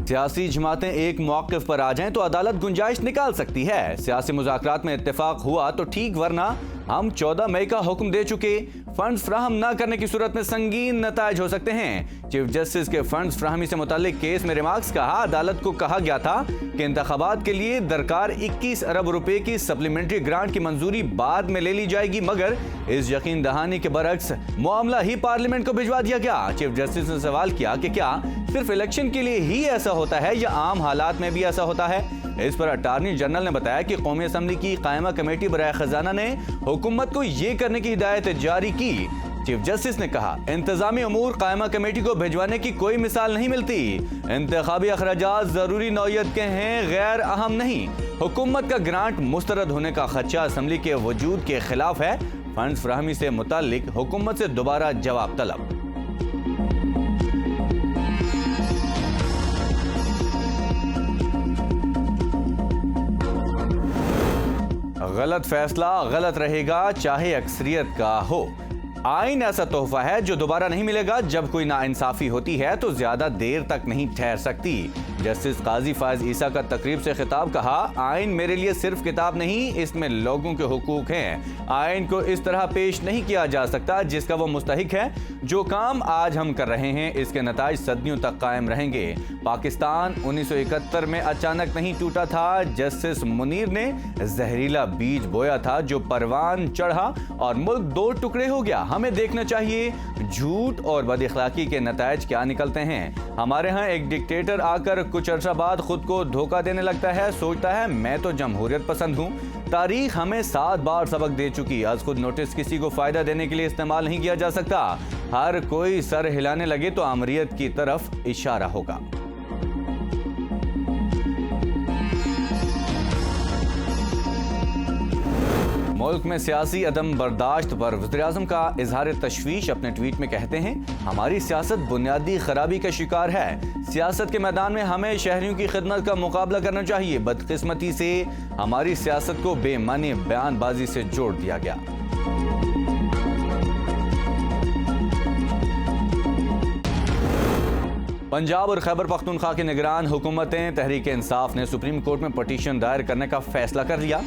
सियासी जमातें एक मौक़िफ़ पर आ जाएं तो अदालत गुंजाइश निकाल सकती है। सियासी मुज़ाकरात में इत्तेफाक हुआ तो ठीक, वरना हम 14 मई का हुक्म दे चुके। फंड्स फ्राहम न करने की सूरत में संगीन नताइज हो सकते हैं। चीफ जस्टिस के फंड्स फ्राहमी से मुताल्लिक केस में रिमार्क्स कहा, अदालत को कहा गया था कि इंतखाबात के लिए दरकार 21 अरब रुपए की सप्लीमेंट्री ग्रांट की मंजूरी बाद में ले ली जाएगी, मगर इस यकीन दहानी के बरक्स मामला ही पार्लियामेंट को भिजवा दिया गया। चीफ जस्टिस ने सवाल किया कि क्या सिर्फ इलेक्शन के लिए ही ऐसा होता है या आम हालात में भी ऐसा होता है। इस पर अटॉर्नी जनरल ने बताया कि कौमी असम्बली की कायमा कमेटी बराए खजाना ने हुकूमत को ये करने की हिदायत जारी की। चीफ जस्टिस ने कहा, इंतजामी अमूर कायमा कमेटी को भिजवाने की कोई मिसाल नहीं मिलती। इंतखाबी अखराजात जरूरी नौयत के हैं, गैर अहम नहीं। हुकूमत का ग्रांट मुस्तरद होने का खदशा असम्बली के वजूद के खिलाफ है। फंड्स फ्राहमी से मुताल्लिक हुकूमत से दोबारा जवाब तलब। गलत फैसला गलत रहेगा, चाहे अक्सरियत का हो। आइन ऐसा तोहफा है जो दोबारा नहीं मिलेगा। जब कोई नाइंसाफी होती है तो ज्यादा देर तक नहीं ठहर सकती। जस्टिस काजी फायज ईसा का तकरीब से खिताब कहा, आइन मेरे लिए सिर्फ किताब नहीं, इसमें लोगों के हुकूक हैं। आइन को इस तरह पेश नहीं किया जा सकता जिसका वो मुस्तहिक है। जो काम आज हम कर रहे हैं इसके नताइज सदियों तक कायम रहेंगे। पाकिस्तान 1971 में अचानक नहीं टूटा था। जस्टिस मुनीर ने जहरीला बीज बोया था जो परवान चढ़ा और मुल्क दो टुकड़े हो गया। हमें देखना चाहिए झूठ और बदअखलाकी के नताइज क्या निकलते हैं। हमारे यहाँ एक डिक्टेटर आकर कुछ अर्सा बाद खुद को धोखा देने लगता है, सोचता है मैं तो जमहूरियत पसंद हूँ। तारीख हमें 7 बार सबक दे चुकी। आज खुद नोटिस किसी को फायदा देने के लिए इस्तेमाल नहीं किया जा सकता। हर कोई सर हिलाने लगे तो आमरीत की तरफ इशारा होगा। मुल्क में सियासी अदम बर्दाश्त पर वज़ीर-ए-आज़म का इजहार तशवीश अपने ट्वीट में कहते हैं, हमारी सियासत बुनियादी खराबी का शिकार है। सियासत के मैदान में हमें शहरियों की खिदमत का मुकाबला करना चाहिए। बदकिस्मती से हमारी सियासत को बेमानी बयानबाजी से जोड़ दिया गया। पंजाब और खैबर पख्तूनख्वा के निगरान हुकूमतें तहरीक इंसाफ ने सुप्रीम कोर्ट में पटिशन दायर करने का फैसला कर लिया।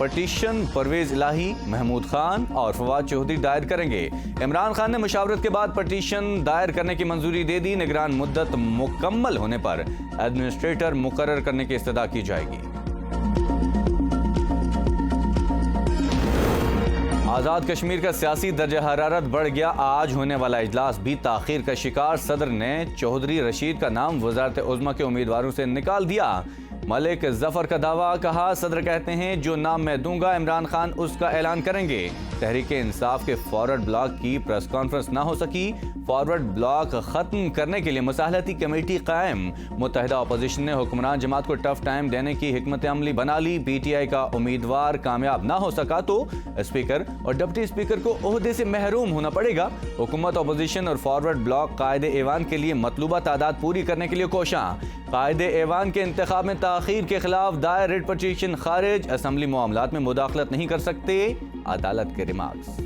पटिशन परवेज इलाही, महमूद खान और फवाद चौधरी दायर करेंगे। इमरान खान ने मुशावरत के बाद पटिशन दायर करने की मंजूरी दे दी। निगरान मुद्दत मुकम्मल होने पर एडमिनिस्ट्रेटर मुकर्रर करने की इस्तदा की जाएगी। आज़ाद कश्मीर का सियासी दर्जा हरारत बढ़ गया। आज होने वाला इजलास भी ताखीर का शिकार। सदर ने चौधरी रशीद का नाम वज़ारत उज़्मा के उम्मीदवारों से निकाल दिया। मलिक जफर का दावा, कहा सदर कहते हैं जो नाम मैं दूंगा इमरान खान उसका ऐलान करेंगे। तहरीक इंसाफ के फॉरवर्ड ब्लॉक की प्रेस कॉन्फ्रेंस ना हो सकी। फॉरवर्ड ब्लॉक खत्म करने के लिए मुसाहलती कमेटी कायम। मुत्तहिदा अपोजिशन ने हुक्मरान जमात को टफ टाइम देने की हिकमत अमली बना ली। PTI का उम्मीदवार कामयाब ना हो सका तो स्पीकर और डिप्टी स्पीकर को ओहदे से महरूम होना पड़ेगा। हुकूमत, अपोजिशन और फॉरवर्ड ब्लॉक कायदे ऐवान के लिए मतलूबा तादाद पूरी करने के लिए कोशां। कायदे ऐवान के इंतखाब में ताखीर के खिलाफ दायर रिट पटिशन खारिज। असम्बली मामलात में मुदाखलत नहीं कर सकते, अदालत के रिमार्क्स।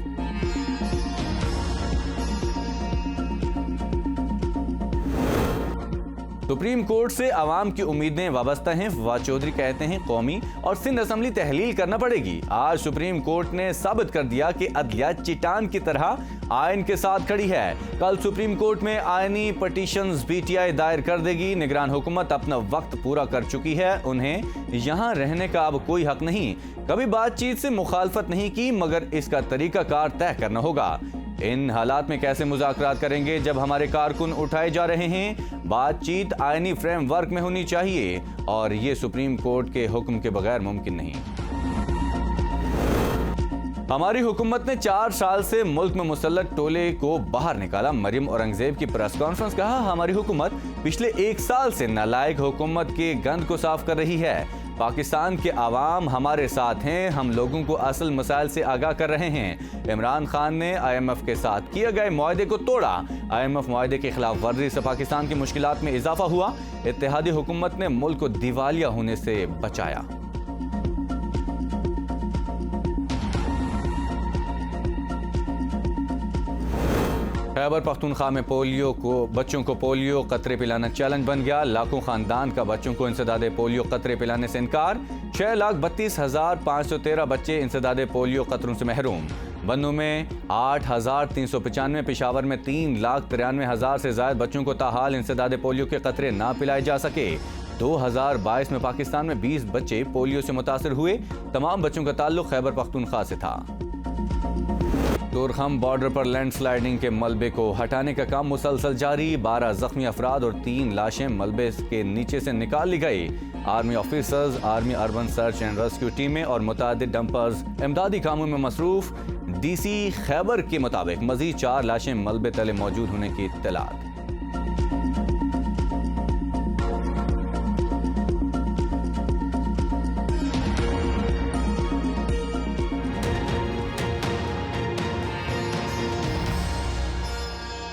सुप्रीम कोर्ट से आवाम की उम्मीदें वाबस्ता हैं। फवाद चौधरी कहते हैं कौमी और सिंध असम्बली तहलील करना पड़ेगी। आज सुप्रीम कोर्ट ने साबित कर दिया कि अदलिया चिटान की तरह आइन के साथ खड़ी है। कल सुप्रीम कोर्ट में आइनी पटिशंस PTI दायर कर देगी। निगरान हुकूमत अपना वक्त पूरा कर चुकी है। उन्हें यहाँ रहने का अब कोई हक नहीं। कभी बातचीत से मुखालफत नहीं की, मगर इसका तरीकाकार तय करना होगा। इन हालात में कैसे मुज़ाकरात करेंगे जब हमारे कारकुन उठाए जा रहे हैं। बातचीत आईनी फ्रेमवर्क में होनी चाहिए और ये सुप्रीम कोर्ट के हुक्म के बगैर मुमकिन नहीं। हमारी हुकूमत ने 4 साल से मुल्क में मुसल्लत टोले को बाहर निकाला। मरियम औरंगजेब की प्रेस कॉन्फ्रेंस, कहा हमारी हुकूमत पिछले 1 साल से नालायक हुकूमत के गंद को साफ कर रही है। पाकिस्तान के आवाम हमारे साथ हैं। हम लोगों को असल मसाइल से आगाह कर रहे हैं। इमरान खान ने IMF के साथ किए गए मुआहदे को तोड़ा। IMF मुआहदे के खिलाफ वर्जी से पाकिस्तान की मुश्किलात में इजाफा हुआ। इत्तेहादी हुकूमत ने मुल्क को दिवालिया होने से बचाया। खैबर पख्तूनख्वा में बच्चों को पोलियो कतरे पिलाना चैलेंज बन गया। लाखों खानदान का बच्चों को इंसदादे पोलियो कतरे पिलाने से इनकार। 6,32,513 बच्चे इंसदादे पोलियो कतरों से महरूम। बन्नू में 8,395, पेशावर में 3,93,000 से ज्यादा बच्चों को ताहाल इंसदादे पोलियो के कतरे ना पिलाए जा सके। 2022 में पाकिस्तान में 20 बच्चे पोलियो से मुतासर हुए। तमाम बच्चों का ताल्लुक खैबर पख्तूनख्वा से था। तुरखम बॉर्डर पर लैंडस्लाइडिंग के मलबे को हटाने का काम मुसलसल जारी। 12 जख्मी अफराद और 3 लाशें मलबे के नीचे से निकाल ली गई। Army officers, army urban search and rescue टीमें और मुतादिद डंपर्स इमदादी कामों में मसरूफ। डीसी खैबर के मुताबिक मजीद 4 लाशें मलबे तले मौजूद होने की इत्तला।